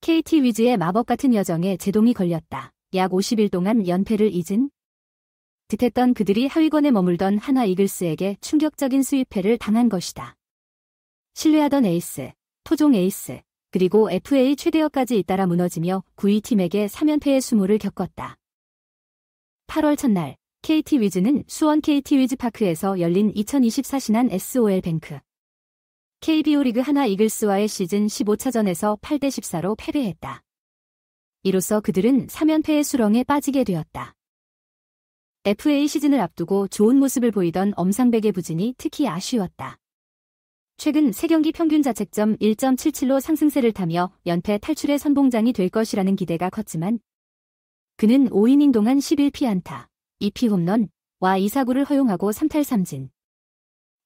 KT 위즈의 마법 같은 여정에 제동이 걸렸다. 약 50일 동안 연패를 잊은 듯했던 그들이 하위권에 머물던 하나 이글스에게 충격적인 수입패를 당한 것이다. 신뢰하던 에이스, 토종 에이스, 그리고 FA 최대역까지 잇따라 무너지며 9위 팀에게 3연패의 수모를 겪었다. 8월 첫날, KT 위즈는 수원 KT 위즈파크에서 열린 2024 신한 SOL뱅크 KBO 리그 하나 이글스와의 시즌 15차전에서 8대 14로 패배했다. 이로써 그들은 3연패의 수렁에 빠지게 되었다. FA 시즌을 앞두고 좋은 모습을 보이던 엄상백의 부진이 특히 아쉬웠다. 최근 3경기 평균 자책점 1.77로 상승세를 타며 연패 탈출의 선봉장이 될 것이라는 기대가 컸지만 그는 5이닝 동안 11피안타, 2피홈런과 2사구를 허용하고 3탈3진.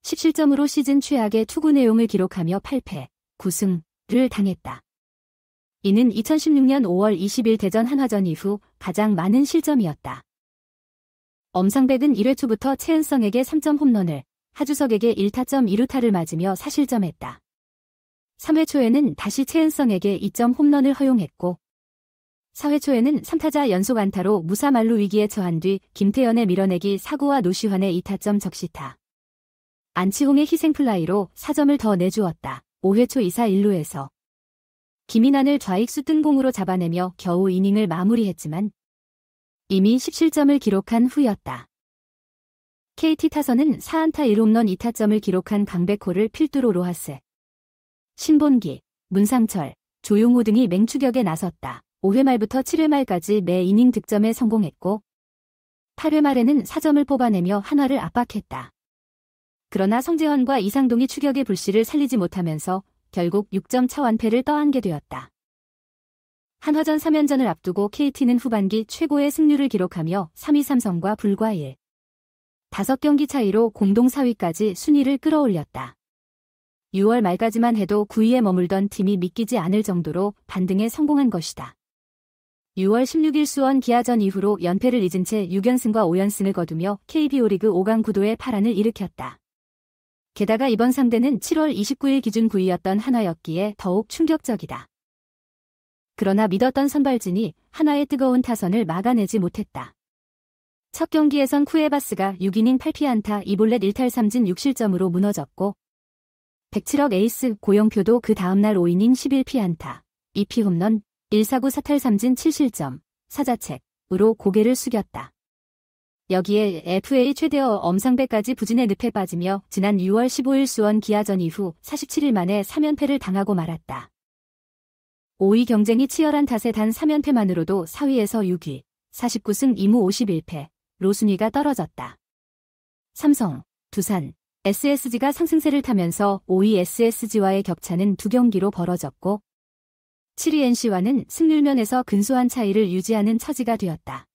17점으로 시즌 최악의 투구 내용을 기록하며 8패, 9승을 당했다. 이는 2016년 5월 20일 대전 한화전 이후 가장 많은 실점이었다. 엄상백은 1회 초부터 최은성에게 3점 홈런을, 하주석에게 1타점 2루타를 맞으며 4실점했다. 3회 초에는 다시 최은성에게 2점 홈런을 허용했고 4회 초에는 3타자 연속 안타로 무사 만루 위기에 처한 뒤 김태현의 밀어내기 4구와 노시환의 2타점 적시타. 안치홍의 희생플라이로 4점을 더 내주었다. 5회 초 2사 1루에서 김인환을 좌익수 뜬공으로 잡아내며 겨우 이닝을 마무리했지만 이미 17점을 기록한 후였다. KT 타선은 4안타 1홈런 2타점을 기록한 강백호를 필두로 로하스, 신본기, 문상철, 조용호 등이 맹추격에 나섰다. 5회 말부터 7회 말까지 매 이닝 득점에 성공했고 8회 말에는 4점을 뽑아내며 한화를 압박했다. 그러나 성재헌과 이상동이 추격의 불씨를 살리지 못하면서 결국 6점 차 완패를 떠안게 되었다. 한화전 3연전을 앞두고 KT는 후반기 최고의 승률을 기록하며 3위 삼성과 불과 5경기 차이로 공동 4위까지 순위를 끌어올렸다. 6월 말까지만 해도 9위에 머물던 팀이 믿기지 않을 정도로 반등에 성공한 것이다. 6월 16일 수원 기아전 이후로 연패를 잊은 채 6연승과 5연승을 거두며 KBO 리그 5강 구도에 파란을 일으켰다. 게다가 이번 상대는 7월 29일 기준 9위였던 한화였기에 더욱 충격적이다. 그러나 믿었던 선발진이 한화의 뜨거운 타선을 막아내지 못했다. 첫 경기에선 쿠에바스가 6이닝 8피안타 2볼넷 1탈3진 6실점으로 무너졌고 107억 에이스 고영표도 그 다음날 5이닝 11피안타, 2피홈런, 1사구 4탈3진 7실점, 4자책으로 고개를 숙였다. 여기에 FA 최대어 엄상백까지 부진의 늪에 빠지며 지난 6월 15일 수원 기아전 이후 47일 만에 3연패를 당하고 말았다. 5위 경쟁이 치열한 탓에 단 3연패만으로도 4위에서 6위, 49승 2무 51패로 순위가 떨어졌다. 삼성, 두산, SSG가 상승세를 타면서 5위 SSG와의 격차는 2경기로 벌어졌고 7위 NC와는 승률면에서 근소한 차이를 유지하는 처지가 되었다.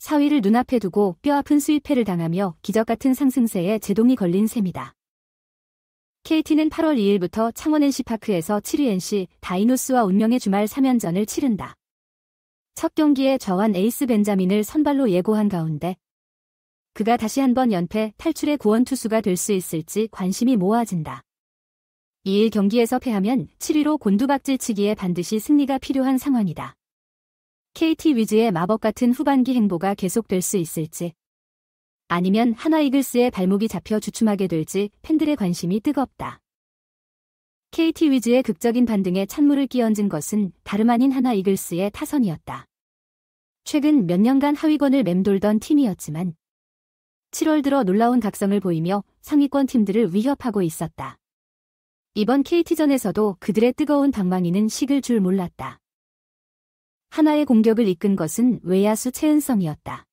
4위를 눈앞에 두고 뼈아픈 수입패를 당하며 기적같은 상승세에 제동이 걸린 셈이다. KT는 8월 2일부터 창원 NC파크에서 7위 NC 다이노스와 운명의 주말 3연전을 치른다. 첫 경기에 저완 에이스 벤자민을 선발로 예고한 가운데 그가 다시 한번 연패 탈출의 구원투수가 될 수 있을지 관심이 모아진다. 2일 경기에서 패하면 7위로 곤두박질치기에 반드시 승리가 필요한 상황이다. KT 위즈의 마법 같은 후반기 행보가 계속될 수 있을지 아니면 하나 이글스의 발목이 잡혀 주춤하게 될지 팬들의 관심이 뜨겁다. KT 위즈의 극적인 반등에 찬물을 끼얹은 것은 다름 아닌 하나 이글스의 타선이었다. 최근 몇 년간 하위권을 맴돌던 팀이었지만 7월 들어 놀라운 각성을 보이며 상위권 팀들을 위협하고 있었다. 이번 KT전에서도 그들의 뜨거운 방망이는 식을 줄 몰랐다. 하나의 공격을 이끈 것은 외야수 최은성이었다.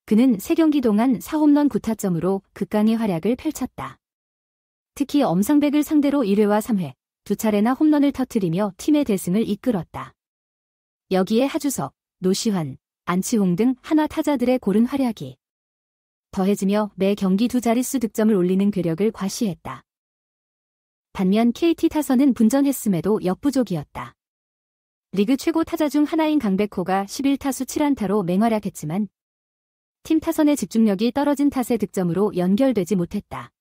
그는 3경기 동안 4홈런 9타점으로 극강의 활약을 펼쳤다. 특히 엄상백을 상대로 1회와 3회, 2차례나 홈런을 터뜨리며 팀의 대승을 이끌었다. 여기에 하주석, 노시환, 안치홍 등 하나 타자들의 고른 활약이 더해지며 매 경기 2자릿수 득점을 올리는 괴력을 과시했다. 반면 KT 타선은 분전했음에도 역부족이었다. 리그 최고 타자 중 하나인 강백호가 11타수 7안타로 맹활약했지만 팀 타선의 집중력이 떨어진 탓에 득점으로 연결되지 못했다.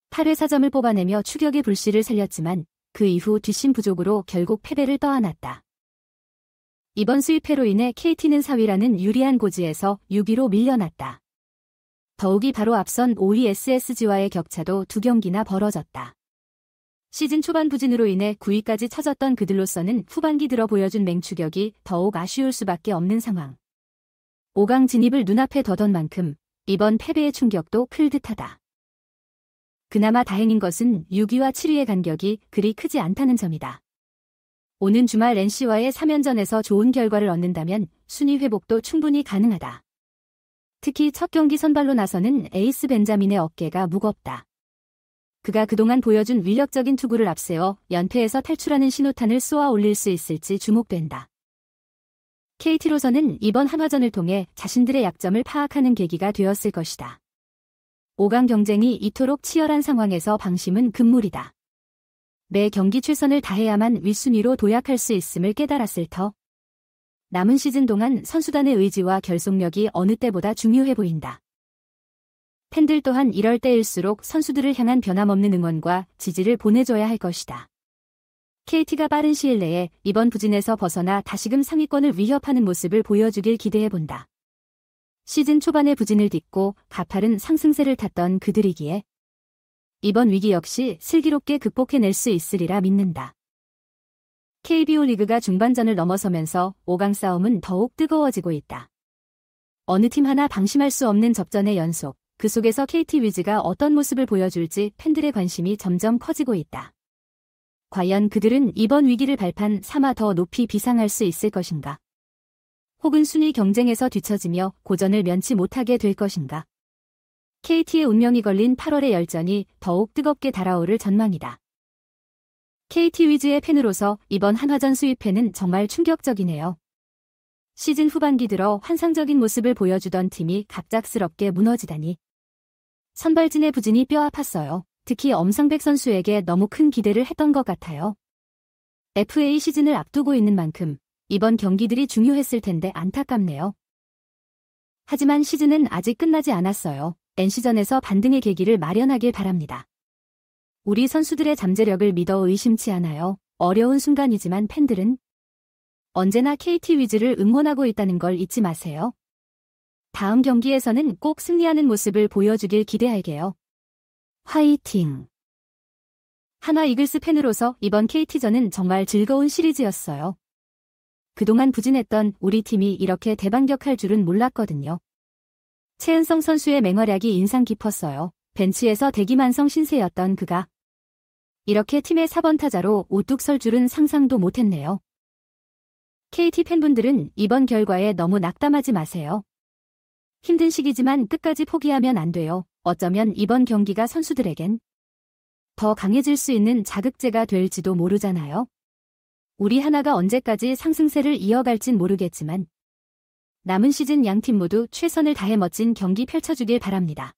8회 4점을 뽑아내며 추격의 불씨를 살렸지만 그 이후 뒷심 부족으로 결국 패배를 떠안았다. 이번 수입패로 인해 KT는 4위라는 유리한 고지에서 6위로 밀려났다. 더욱이 바로 앞선 5위 SSG와의 격차도 2경기나 벌어졌다. 시즌 초반 부진으로 인해 9위까지 처졌던 그들로서는 후반기 들어 보여준 맹추격이 더욱 아쉬울 수밖에 없는 상황. 5강 진입을 눈앞에 둬던 만큼 이번 패배의 충격도 클 듯하다. 그나마 다행인 것은 6위와 7위의 간격이 그리 크지 않다는 점이다. 오는 주말 NC와의 3연전에서 좋은 결과를 얻는다면 순위 회복도 충분히 가능하다. 특히 첫 경기 선발로 나서는 에이스 벤자민의 어깨가 무겁다. 그가 그동안 보여준 위력적인 투구를 앞세워 연패에서 탈출하는 신호탄을 쏘아 올릴 수 있을지 주목된다. KT로서는 이번 한화전을 통해 자신들의 약점을 파악하는 계기가 되었을 것이다. 5강 경쟁이 이토록 치열한 상황에서 방심은 금물이다. 매 경기 최선을 다해야만 윗순위로 도약할 수 있음을 깨달았을 터. 남은 시즌 동안 선수단의 의지와 결속력이 어느 때보다 중요해 보인다. 팬들 또한 이럴 때일수록 선수들을 향한 변함없는 응원과 지지를 보내줘야 할 것이다. KT가 빠른 시일 내에 이번 부진에서 벗어나 다시금 상위권을 위협하는 모습을 보여주길 기대해본다. 시즌 초반의 부진을 딛고 가파른 상승세를 탔던 그들이기에 이번 위기 역시 슬기롭게 극복해낼 수 있으리라 믿는다. KBO 리그가 중반전을 넘어서면서 5강 싸움은 더욱 뜨거워지고 있다. 어느 팀 하나 방심할 수 없는 접전의 연속, 그 속에서 KT 위즈가 어떤 모습을 보여줄지 팬들의 관심이 점점 커지고 있다. 과연 그들은 이번 위기를 발판 삼아 더 높이 비상할 수 있을 것인가? 혹은 순위 경쟁에서 뒤처지며 고전을 면치 못하게 될 것인가? KT의 운명이 걸린 8월의 열전이 더욱 뜨겁게 달아오를 전망이다. KT 위즈의 팬으로서 이번 한화전 수입패는 정말 충격적이네요. 시즌 후반기 들어 환상적인 모습을 보여주던 팀이 갑작스럽게 무너지다니. 선발진의 부진이 뼈 아팠어요. 특히 엄상백 선수에게 너무 큰 기대를 했던 것 같아요. FA 시즌을 앞두고 있는 만큼 이번 경기들이 중요했을 텐데 안타깝네요. 하지만 시즌은 아직 끝나지 않았어요. NC전에서 반등의 계기를 마련하길 바랍니다. 우리 선수들의 잠재력을 믿어 의심치 않아요. 어려운 순간이지만 팬들은 언제나 KT 위즈를 응원하고 있다는 걸 잊지 마세요. 다음 경기에서는 꼭 승리하는 모습을 보여주길 기대할게요. 화이팅! 한화 이글스 팬으로서 이번 KT전은 정말 즐거운 시리즈였어요. 그동안 부진했던 우리 팀이 이렇게 대반격할 줄은 몰랐거든요. 최은성 선수의 맹활약이 인상 깊었어요. 벤치에서 대기만성 신세였던 그가 이렇게 팀의 4번 타자로 우뚝 설 줄은 상상도 못했네요. KT 팬분들은 이번 결과에 너무 낙담하지 마세요. 힘든 시기지만 끝까지 포기하면 안 돼요. 어쩌면 이번 경기가 선수들에겐 더 강해질 수 있는 자극제가 될지도 모르잖아요. 우리 하나가 언제까지 상승세를 이어갈진 모르겠지만 남은 시즌 양팀 모두 최선을 다해 멋진 경기 펼쳐주길 바랍니다.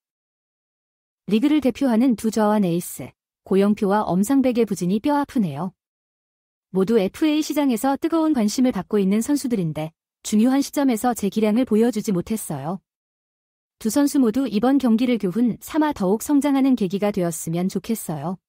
리그를 대표하는 두 저한 에이스, 고영표와 엄상백의 부진이 뼈아프네요. 모두 FA 시장에서 뜨거운 관심을 받고 있는 선수들인데 중요한 시점에서 제 기량을 보여주지 못했어요. 두 선수 모두 이번 경기를 교훈 삼아 더욱 성장하는 계기가 되었으면 좋겠어요.